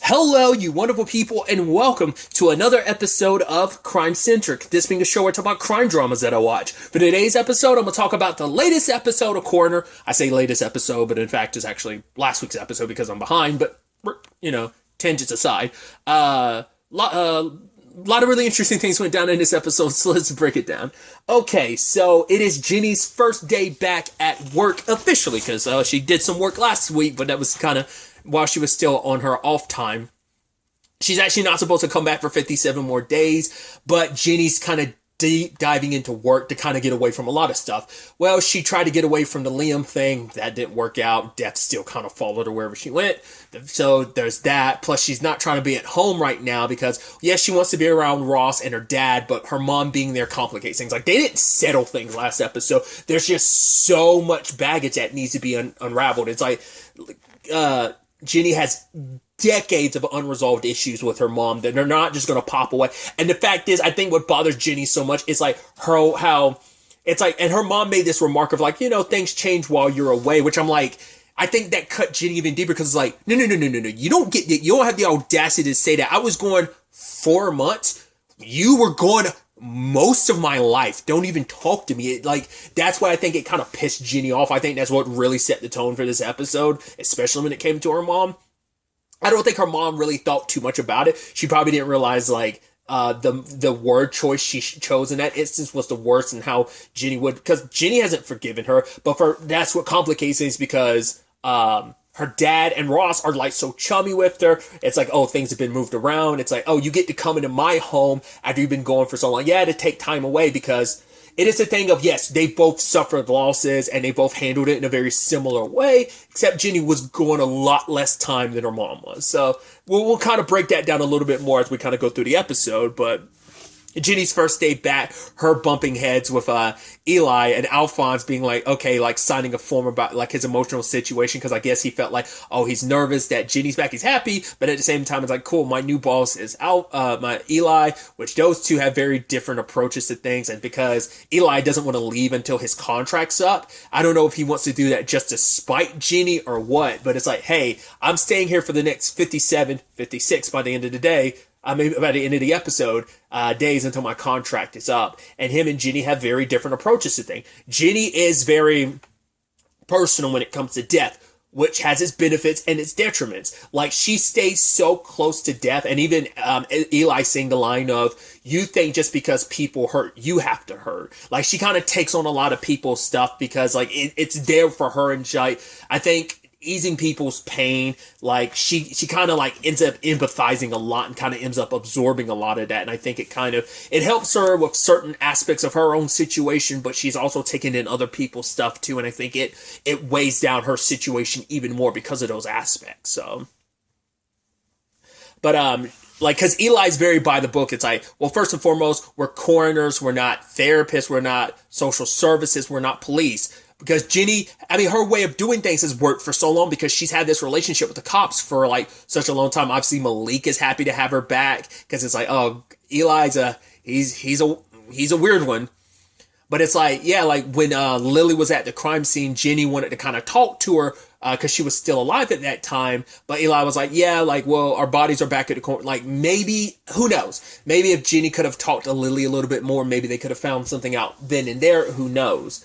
Hello, you wonderful people, and welcome to another episode of Crime Centric. This being a show where I talk about crime dramas that I watch. For today's episode, I'm going to talk about the latest episode of Coroner. I say latest episode, but in fact, it's actually last week's episode because I'm behind, but, tangents aside. Lot of really interesting things went down in this episode, so let's break it down. Okay, so it is Jenny's first day back at work officially, because she did some work last week, but that was kind of while she was still on her off time. She's actually not supposed to come back for 57 more days, but Jenny's kind of deep diving into work to kind of get away from a lot of stuff. Well, she tried to get away from the Liam thing. That didn't work out. Death still kind of followed her wherever she went. So there's that. Plus, she's not trying to be at home right now because, yes, she wants to be around Ross and her dad, but her mom being there complicates things. Like, they didn't settle things last episode. There's just so much baggage that needs to be unraveled. It's like, Jenny has decades of unresolved issues with her mom that they're not just going to pop away. And the fact is, I think what bothers Jenny so much is like how it's like, and her mom made this remark of like, things change while you're away, which I'm like, I think that cut Jenny even deeper because it's like, no. You don't have the audacity to say that. I was gone 4 months. You were gone most of my life. Don't even talk to me. That's why I think it kind of pissed Jenny off. I think that's what really set the tone for this episode, especially when it came to her mom. I don't think her mom really thought too much about it. She probably didn't realize the word choice she chose in that instance was the worst, and how Jenny would, because Jenny hasn't forgiven her, but that's what complicates things because her dad and Ross are like so chummy with her. It's like, oh, things have been moved around. It's like, oh, you get to come into my home after you've been gone for so long. Yeah, to take time away because it is a thing of, yes, they both suffered losses and they both handled it in a very similar way, except Jenny was going a lot less time than her mom was. So we'll kind of break that down a little bit more as we kind of go through the episode, but Jenny's first day back, her bumping heads with Eli and Alphonse being like, okay, like signing a form about like his emotional situation, because I guess he felt like, oh, he's nervous that Jenny's back, he's happy, but at the same time it's like, cool, my new boss is my Eli, which those two have very different approaches to things, and because Eli doesn't want to leave until his contract's up, I don't know if he wants to do that just to spite Jenny or what, but it's like, hey, I'm staying here for the next 57, 56 by the end of the day. I mean, by the end of the episode, days until my contract is up. And him and Jenny have very different approaches to things. Jenny is very personal when it comes to death, which has its benefits and its detriments. Like, she stays so close to death. And even Eli saying the line of, you think just because people hurt, you have to hurt. Like, she kind of takes on a lot of people's stuff because, like, it's there for her. And I think easing people's pain, like she kind of like ends up empathizing a lot and kind of ends up absorbing a lot of that, and I think it helps her with certain aspects of her own situation, but she's also taking in other people's stuff too, and I think it weighs down her situation even more because of those aspects. So, but because Eli's very by the book, it's like, well, first and foremost, we're coroners, we're not therapists, we're not social services, we're not police. Because Jenny, I mean, her way of doing things has worked for so long because she's had this relationship with the cops for like such a long time. Obviously, Malik is happy to have her back because it's like, oh, Eli's he's a weird one. But it's like, yeah, like when Lily was at the crime scene, Jenny wanted to kind of talk to her because she was still alive at that time. But Eli was like, yeah, like, well, our bodies are back at the court. Like, maybe, who knows? Maybe if Jenny could have talked to Lily a little bit more, maybe they could have found something out then and there. Who knows?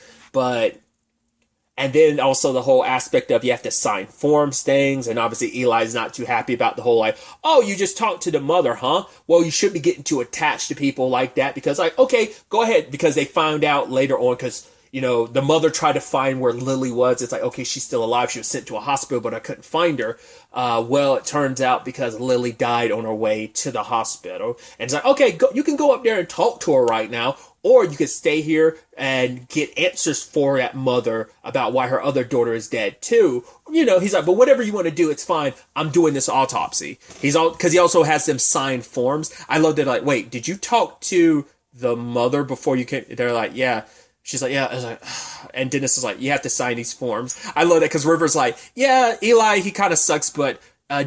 And then also the whole aspect of you have to sign forms things. And obviously Eli's not too happy about the whole like, oh, you just talked to the mother, huh? Well, you shouldn't be getting too attached to people like that because like, okay, go ahead. Because they found out later on because, the mother tried to find where Lily was. It's like, okay, she's still alive. She was sent to a hospital, but I couldn't find her. Well, it turns out because Lily died on her way to the hospital. And it's like, okay, you can go up there and talk to her right now. Or you could stay here and get answers for that mother about why her other daughter is dead too. He's like, but whatever you want to do, it's fine. I'm doing this autopsy. Because he also has them sign forms. I love that. Like, wait, did you talk to the mother before you came? They're like, yeah. She's like, yeah. I was like, and Dennis is like, you have to sign these forms. I love that because River's like, yeah, Eli, he kind of sucks, but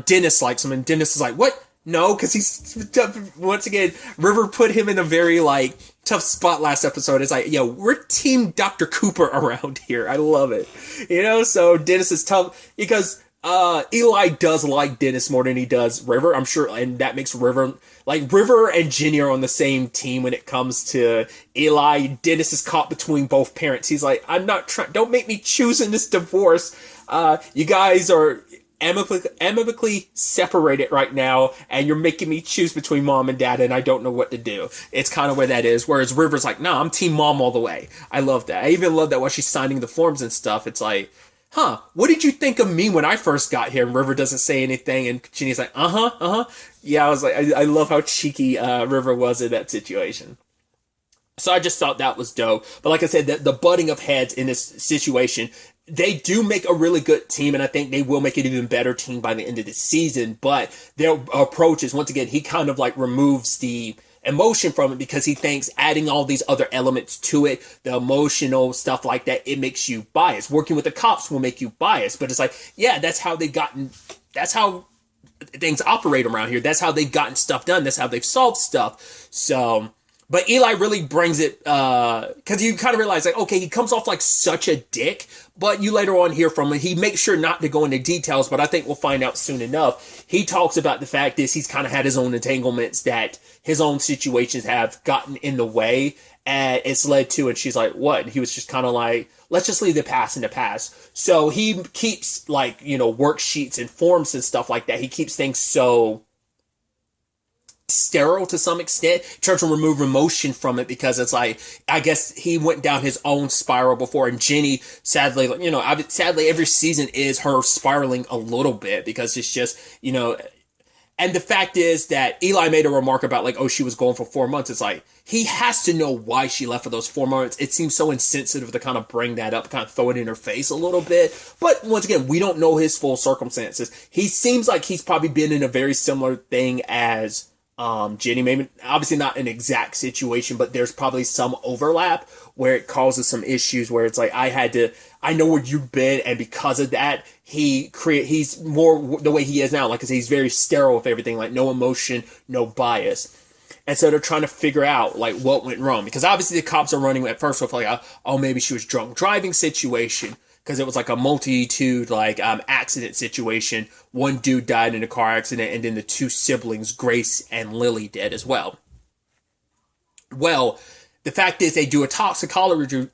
Dennis likes him. And Dennis is like, what? No, because he's, once again, River put him in a very, like, tough spot last episode. It's like, yo, we're team Dr. Cooper around here. I love it. So Dennis is tough because Eli does like Dennis more than he does River, I'm sure, and that makes River, like, River and Jenny are on the same team when it comes to Eli. Dennis is caught between both parents. He's like, I'm not trying, don't make me choose in this divorce. You guys are amicably separated right now, and you're making me choose between mom and dad, and I don't know what to do. It's kind of where that is. Whereas River's like, no, I'm team mom all the way. I love that. I even love that while she's signing the forms and stuff. It's like, what did you think of me when I first got here? And River doesn't say anything, and Jenny's like, Yeah, I was like, I love how cheeky River was in that situation. So I just thought that was dope. But like I said, the butting of heads in this situation, they do make a really good team, and I think they will make an even better team by the end of the season. But their approach is, once again, he kind of like removes the emotion from it because he thinks adding all these other elements to it, the emotional stuff like that, it makes you biased. Working with the cops will make you biased. But it's like, yeah, that's how things operate around here. That's how they've gotten stuff done. That's how they've solved stuff. So, but Eli really brings it, because you kind of realize, like, okay, he comes off like such a dick, but you later on hear from him. He makes sure not to go into details, but I think we'll find out soon enough. He talks about the fact is he's kind of had his own entanglements, that his own situations have gotten in the way, and it's led to, and she's like, what? And he was just kind of like, let's just leave the past in the past. So he keeps, like, worksheets and forms and stuff like that. He keeps things so sterile to some extent, trying to remove emotion from it, because it's like, I guess he went down his own spiral before, and Jenny, sadly, sadly every season is her spiraling a little bit, because it's just, and the fact is that Eli made a remark about, like, oh, she was gone for 4 months. It's like, he has to know why she left for those 4 months. It seems so insensitive to kind of bring that up, kind of throw it in her face a little bit. But once again, we don't know his full circumstances. He seems like he's probably been in a very similar thing as Jenny, maybe obviously not an exact situation, but there's probably some overlap where it causes some issues where it's like, I know where you've been, and because of that, he's more the way he is now, like, cause he's very sterile with everything, like no emotion, no bias. And so they're trying to figure out, like, what went wrong, because obviously the cops are running at first with like, oh, maybe she was drunk driving situation, because it was like a multitude, like, accident situation. One dude died in a car accident, and then the two siblings, Grace and Lily, did as well. Well, the fact is they do a toxicology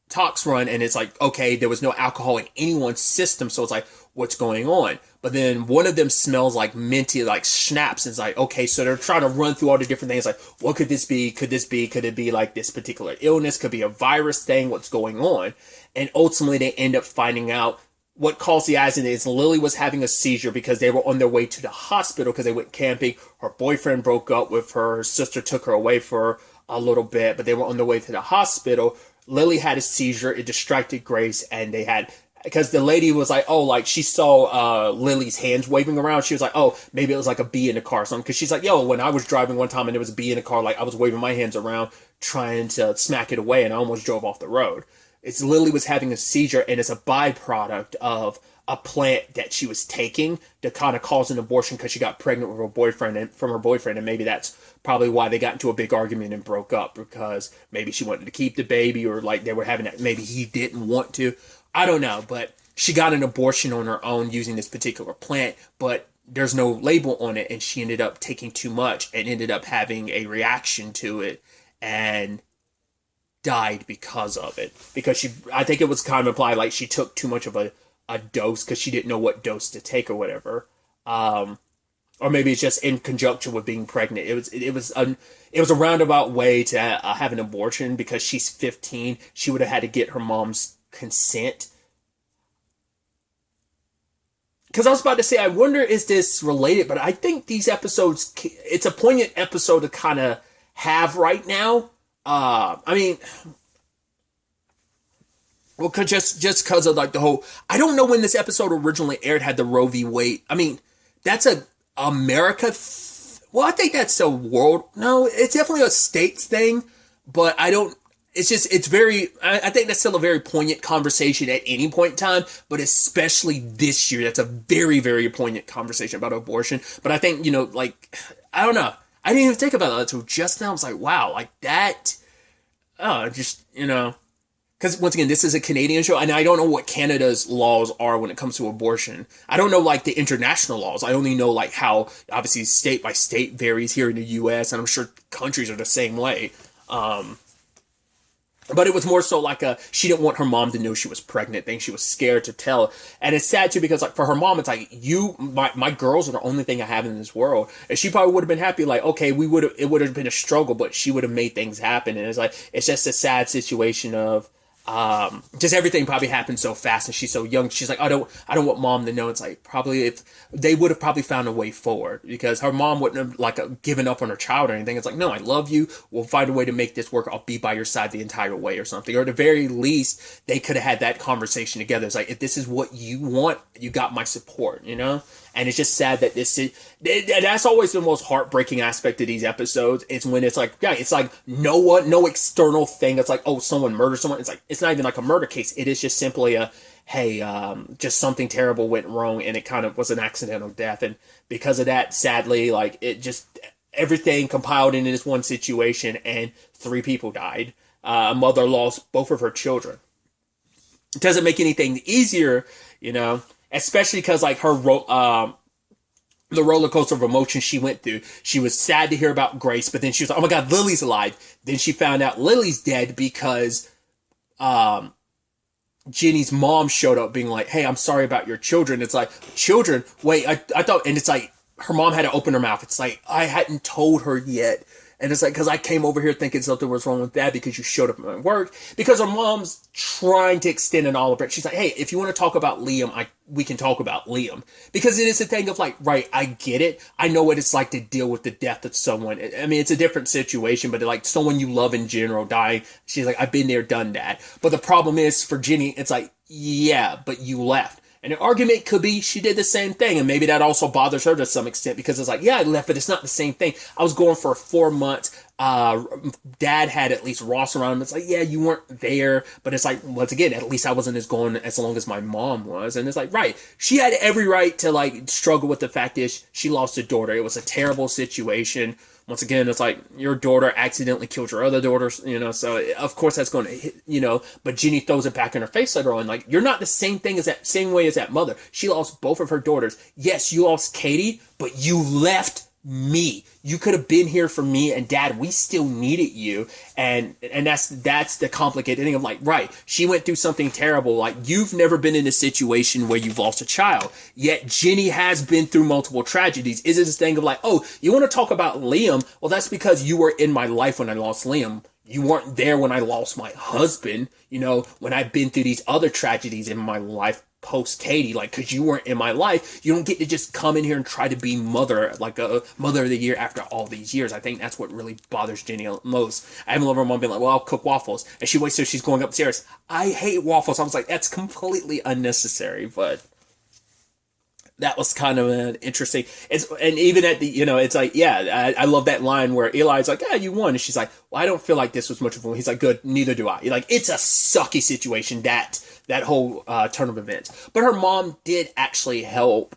tox run, and it's like, okay, there was no alcohol in anyone's system, so it's like, what's going on? But then one of them smells like minty, like schnapps, and it's like, okay, so they're trying to run through all the different things, like, what could this be? Could it be like this particular illness? Could be a virus thing? What's going on? And ultimately they end up finding out what caused the accident is Lily was having a seizure because they were on their way to the hospital because they went camping. Her boyfriend broke up with her. Her sister took her away for a little bit, but they were on their way to the hospital. Lily had a seizure. It distracted Grace, and they had, because the lady was like, oh, like, she saw Lily's hands waving around. She was like, oh, maybe it was like a bee in the car or something. Because she's like, yo, when I was driving one time and there was a bee in the car, like, I was waving my hands around trying to smack it away, and I almost drove off the road. It's Lily was having a seizure, and it's a byproduct of a plant that she was taking to kind of cause an abortion because she got pregnant with her boyfriend, and from her boyfriend, and maybe that's probably why they got into a big argument and broke up, because maybe she wanted to keep the baby, or like they were having that, maybe he didn't want to. I don't know, but she got an abortion on her own using this particular plant, but there's no label on it, and she ended up taking too much and ended up having a reaction to it and died because of it. Because I think it was kind of implied like she took too much of a dose because she didn't know what dose to take or whatever. Or maybe it's just in conjunction with being pregnant. It was a roundabout way to have an abortion because she's 15. She would have had to get her mom's consent. Because I was about to say, I wonder, is this related? But I think these episodes, it's a poignant episode to kind of have right now. I mean, well, just because of like the whole, I don't know when this episode originally aired, had the Roe v. Wade. I mean, that's a America. Well, I think that's a world. No, it's definitely a states thing, but I don't. It's just, it's very, I think that's still a very poignant conversation at any point in time, but especially this year, that's a very, very poignant conversation about abortion. But I think, like, I don't know. I didn't even think about that until just now. I was like, wow, like that, just, because once again, this is a Canadian show, and I don't know what Canada's laws are when it comes to abortion. I don't know like the international laws. I only know like how obviously state by state varies here in the U.S., and I'm sure countries are the same way. But it was more so like she didn't want her mom to know she was pregnant thing. She was scared to tell. And it's sad too, because like for her mom, it's like, my girls are the only thing I have in this world. And she probably would have been happy, like, okay, it would have been a struggle, but she would have made things happen. And it's like, it's just a sad situation of, just everything probably happened so fast and she's so young. She's like, I don't want mom to know. It's like, probably if they would have probably found a way forward, because her mom wouldn't have like given up on her child or anything. It's like, no, I love you. We'll find a way to make this work. I'll be by your side the entire way or something. Or at the very least, they could have had that conversation together. It's like, if this is what you want, you got my support, you know? And it's just sad that that's always the most heartbreaking aspect of these episodes. It's when it's like, yeah, it's like no external thing. It's like, oh, someone murdered someone. It's like, it's not even like a murder case. It is just simply hey, just something terrible went wrong and it kind of was an accidental death. And because of that, sadly, like it just, everything compiled into this one situation and 3 people died. A mother lost both of her children. It doesn't make anything easier, you know, especially because like her the roller coaster of emotions she went through. She was sad to hear about Grace, but then she was like, oh my God, Lily's alive. Then she found out Lily's dead because Jenny's mom showed up being like, hey, I'm sorry about your children. It's like, children? Wait, I thought, and it's like, her mom had to open her mouth. It's like, I hadn't told her yet. And it's like, because I came over here thinking something was wrong with Dad because you showed up at my work. Because her mom's trying to extend an olive branch. She's like, hey, if you want to talk about Liam, we can talk about Liam. Because it is a thing of like, right, I get it. I know what it's like to deal with the death of someone. I mean, it's a different situation, but like someone you love in general dying. She's like, I've been there, done that. But the problem is for Jenny, it's like, yeah, but you left. And the argument could be she did the same thing. And maybe that also bothers her to some extent because it's like, yeah, I left, but it's not the same thing. I was going for 4 months. Dad had at least Ross around him. It's like, yeah, you weren't there. But it's like, once again, at least I wasn't as gone as long as my mom was. And it's like, right. She had every right to like struggle with the fact is she lost a daughter. It was a terrible situation. Once again, it's like your daughter accidentally killed your other daughters, you know, so of course that's going to hit, you know, but Jenny throws it back in her face later on. Like, you're not the same thing as that same way as that mother. She lost both of her daughters. Yes, you lost Katie, but you left me. You could have been here for me and Dad. We still needed you. And that's the complicated thing of like, right, she went through something terrible. Like, you've never been in a situation where you've lost a child. Yet Jenny has been through multiple tragedies. Is it this thing of like, oh, you want to talk about Liam? Well, that's because you were in my life when I lost Liam. You weren't there when I lost my husband, you know, when I've been through these other tragedies in my life post Katie, like, because you weren't in my life. You don't get to just come in here and try to be mother, like a mother of the year after all these years. I think that's what really bothers Jenny most. I have a little mom being like, well, I'll cook waffles. And she waits till she's going upstairs. I hate waffles. I was like, that's completely unnecessary, but that was kind of an interesting. And even at the, you know, it's like, yeah, I love that line where Eli's like, yeah, you won. And she's like, well, I don't feel like this was much of a win. He's like, good, neither do I. You're like, it's a sucky situation, that whole turn of events. But her mom did actually help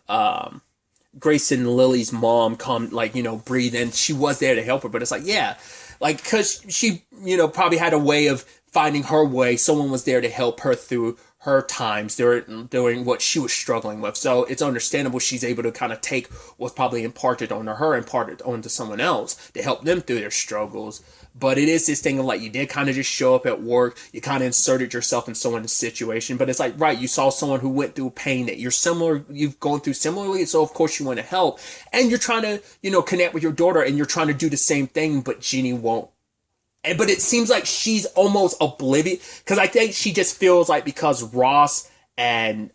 Grace and Lily's mom come, like, you know, breathe. And she was there to help her. But it's like, yeah, like, because she, you know, probably had a way of finding her way. Someone was there to help her through her times during what she was struggling with. So it's understandable she's able to kind of take what's probably imparted onto her and impart it onto someone else to help them through their struggles. But it is this thing of like, you did kind of just show up at work, you kind of inserted yourself in someone's situation, but it's like, right, you saw someone who went through pain that you've gone through similarly, so of course you want to help, and you're trying to, you know, connect with your daughter, and you're trying to do the same thing, but Jeannie won't. But it seems like she's almost oblivious, because I think she just feels like because Ross and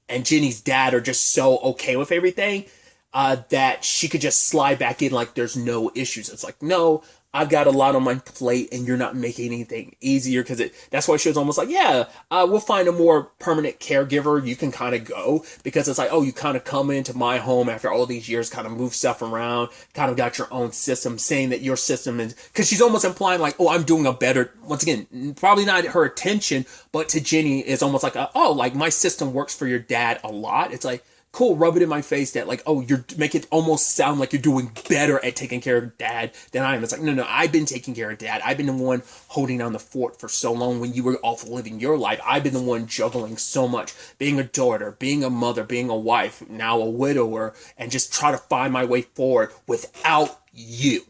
Jenny's dad are just so okay with everything, that she could just slide back in like there's no issues. It's like, no, I've got a lot on my plate and you're not making anything easier, because that's why she was almost like, yeah, we'll find a more permanent caregiver. You can kind of go, because it's like, oh, you kind of come into my home after all these years, kind of move stuff around, kind of got your own system, saying that your system is, because she's almost implying like, oh, I'm doing a better, once again, probably not her attention, but to Jenny is almost like, oh, like my system works for your dad a lot. It's like, cool, rub it in my face that like, oh, you're make it almost sound like you're doing better at taking care of dad than I am. It's like, no, I've been taking care of dad. I've been the one holding down the fort for so long when you were off living your life. I've been the one juggling so much, being a daughter, being a mother, being a wife, now a widower, and just try to find my way forward without you.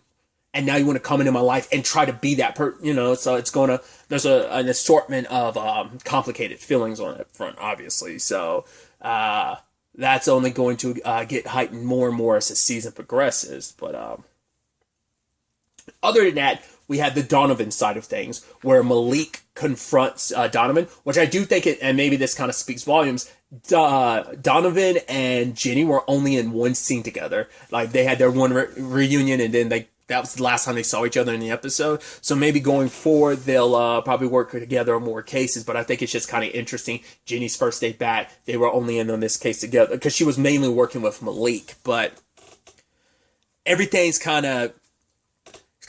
And now you want to come into my life and try to be that so it's there's an assortment of complicated feelings on that front, obviously. So that's only going to get heightened more and more as the season progresses. But other than that, we had the Donovan side of things, where Malik confronts Donovan, which I do think and maybe this kind of speaks volumes. Donovan and Jenny were only in one scene together. Like, they had their one reunion, and then that was the last time they saw each other in the episode. So maybe going forward, they'll probably work together on more cases. But I think it's just kind of interesting. Jenny's first day back, they were only in on this case together because she was mainly working with Malik. But everything's kind of...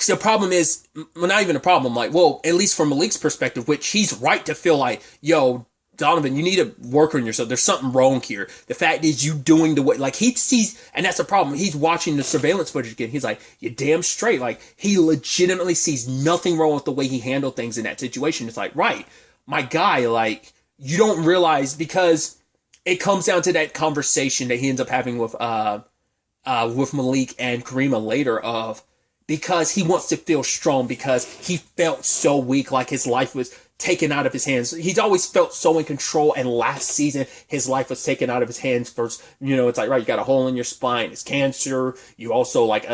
The problem is, well, not even a problem. Like, well, at least from Malik's perspective, which he's right to feel like, yo, Donovan, you need to work on yourself. There's something wrong here. The fact is, you doing the way, like, he sees, and that's the problem. He's watching the surveillance footage again. He's like, you're damn straight. Like, he legitimately sees nothing wrong with the way he handled things in that situation. It's like, right, my guy, like, you don't realize, because it comes down to that conversation that he ends up having with Malik and Karima later of, because he wants to feel strong, because he felt so weak, like his life was taken out of his hands. He's always felt so in control, and last season his life was taken out of his hands first. It's like, right, you got a hole in your spine, it's cancer. You also like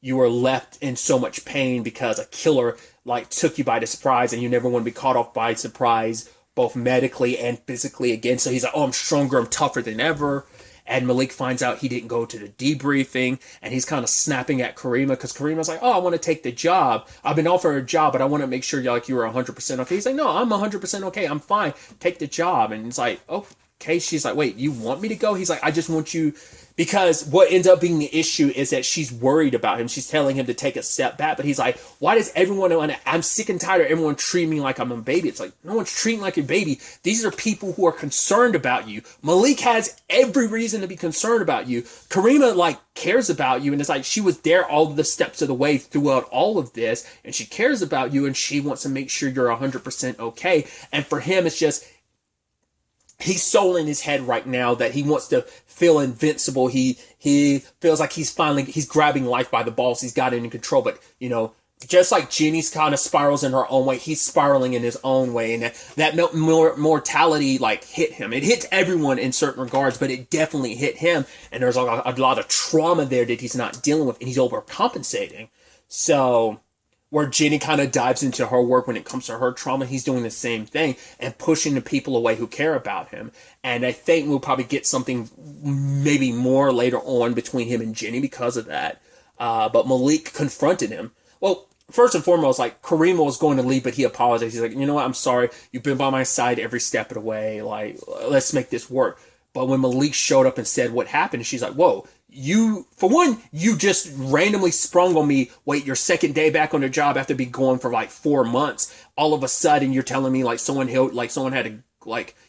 you were left in so much pain because a killer like took you by the surprise, and you never want to be caught off by surprise, both medically and physically again. So he's like, oh, I'm stronger, I'm tougher than ever. And Malik finds out he didn't go to the debriefing, and he's kind of snapping at Karima, because Karima's like, oh, I want to take the job. I've been offered a job, but I want to make sure you were 100% okay. He's like, no, I'm 100% okay. I'm fine. Take the job. And it's like, okay. She's like, wait, you want me to go? He's like, I just want you, because what ends up being the issue is that she's worried about him. She's telling him to take a step back, but he's like, why does I'm sick and tired of everyone treating me like I'm a baby. It's like, no one's treating like a baby. These are people who are concerned about you. Malik has every reason to be concerned about you. Karima cares about you, and it's like she was there all the steps of the way throughout all of this, and she cares about you, and she wants to make sure you're 100% okay. And for him, it's just, he's so in his head right now that he wants to feel invincible. He feels like he's grabbing life by the balls. He's got it in control. But, just like Jenny's kind of spirals in her own way, he's spiraling in his own way. And that mortality hit him. It hits everyone in certain regards, but it definitely hit him. And there's a lot of trauma there that he's not dealing with, and he's overcompensating. So where Jenny kind of dives into her work when it comes to her trauma, he's doing the same thing and pushing the people away who care about him. And I think we'll probably get something maybe more later on between him and Jenny because of that. But Malik confronted him. Well, first and foremost, Karima was going to leave, but he apologized. He's like, you know what? I'm sorry. You've been by my side every step of the way. Let's make this work. But when Malik showed up and said what happened, she's like, whoa, you just randomly sprung on me. Wait, your second day back on the job after being gone for 4 months. All of a sudden, you're telling me someone had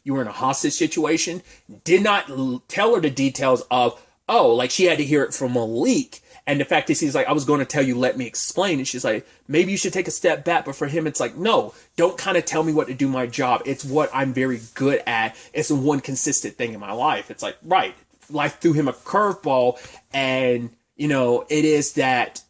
you were in a hostage situation. Did not tell her the details of, she had to hear it from Malik. And the fact is, he's like, I was going to tell you, let me explain. And she's like, maybe you should take a step back. But for him, it's like, no, don't kind of tell me what to do my job. It's what I'm very good at. It's the one consistent thing in my life. It's like, right. Life threw him a curveball. And, it is that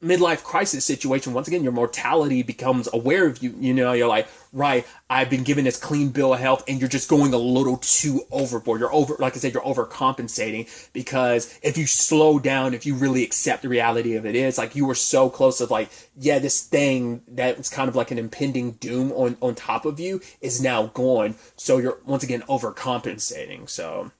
midlife crisis situation. Once again, your mortality becomes aware of you. You're like, right, I've been given this clean bill of health, and you're just going a little too overboard. You're you're overcompensating, because if you slow down, if you really accept the reality of it is, you were so close of this thing that was kind of like an impending doom on top of you is now gone. So you're once again overcompensating. So.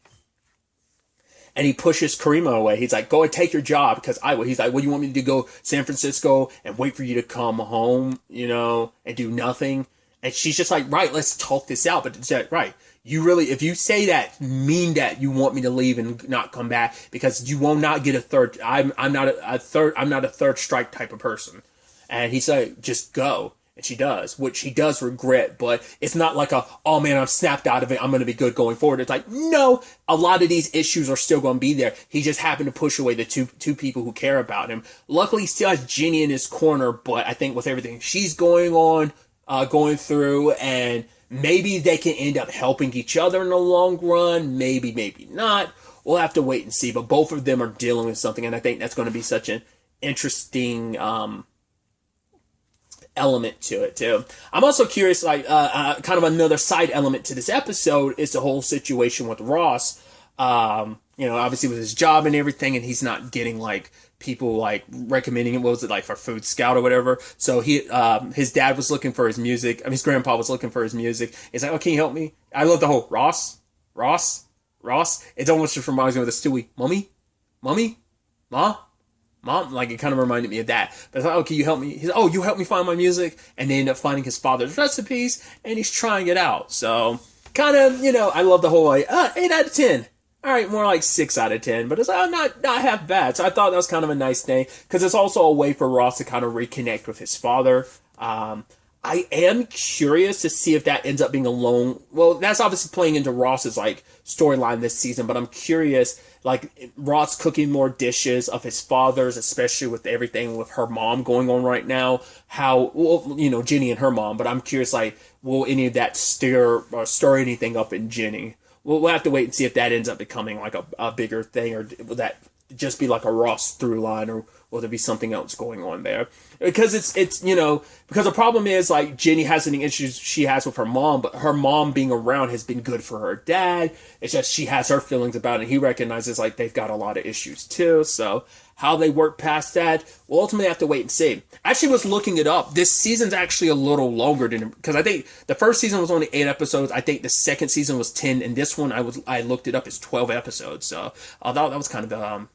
And he pushes Karima away. He's like, go and take your job, because I will. He's like, you want me to go San Francisco and wait for you to come home, and do nothing? And she's just like, right, let's talk this out. But it's like, right, you really, if you say that, mean that you want me to leave and not come back, because you will not get a third. I'm not a third strike type of person. And he's like, just go. And she does, which he does regret, but it's not like oh man, I'm snapped out of it, I'm going to be good going forward. It's like, no, a lot of these issues are still going to be there. He just happened to push away the two people who care about him. Luckily, he still has Ginny in his corner, but I think with everything she's going through, and maybe they can end up helping each other in the long run. Maybe not. We'll have to wait and see, but both of them are dealing with something, and I think that's going to be such an interesting element to it too. I'm also curious, like kind of another side element to this episode is the whole situation with Ross. Obviously with his job and everything, and he's not getting like people like recommending him. What was it, like for Food Scout or whatever? So his dad was looking for his music. I mean, his grandpa was looking for his music. He's like, "Oh, can you help me?" I love the whole Ross. It almost just reminds me of the Stewie, mommy, mom, like it kind of reminded me of that. But it's like, "Oh, can you help me?" He's like, "Oh, you help me find my music," and they end up finding his father's recipes, and he's trying it out. So kind of, I love the whole like 8 out of 10. All right, more like 6 out of 10, but it's not half bad. So I thought that was kind of a nice thing, because it's also a way for Ross to kind of reconnect with his father. I am curious to see if that ends up being a lone. Well, that's obviously playing into Ross's like storyline this season, but I'm curious, like Ross cooking more dishes of his father's, especially with everything with her mom going on right now. How, well, Ginny and her mom, but I'm curious, like, will any of that stir anything up in Ginny? We'll have to wait and see if that ends up becoming like a bigger thing, or will that just be like a Ross through line, or will there be something else going on there? Because it's because the problem is, like, Ginny has any issues she has with her mom, but her mom being around has been good for her dad. It's just she has her feelings about it, and he recognizes like they've got a lot of issues too. So how they work past that, we'll ultimately have to wait and see. I actually was looking it up. This season's actually a little longer than, because I think the first season was only 8 episodes. I think the second season was 10, and this one I looked it up as 12 episodes. So I thought that was kind of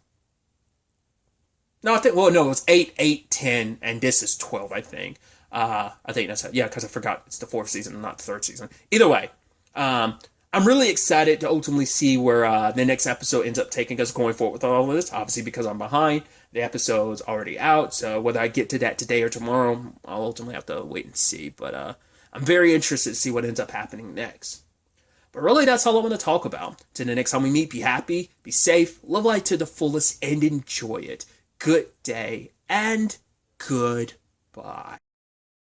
no, it was 8, 10, and this is 12, I think. I think that's, because I forgot it's the 4th season, not the 3rd season. Either way, I'm really excited to ultimately see where the next episode ends up taking us going forward with all of this. Obviously, because I'm behind, the episode's already out, so whether I get to that today or tomorrow, I'll ultimately have to wait and see. But I'm very interested to see what ends up happening next. But really, that's all I want to talk about. Till the next time we meet, be happy, be safe, live life to the fullest, and enjoy it. Good day, and goodbye.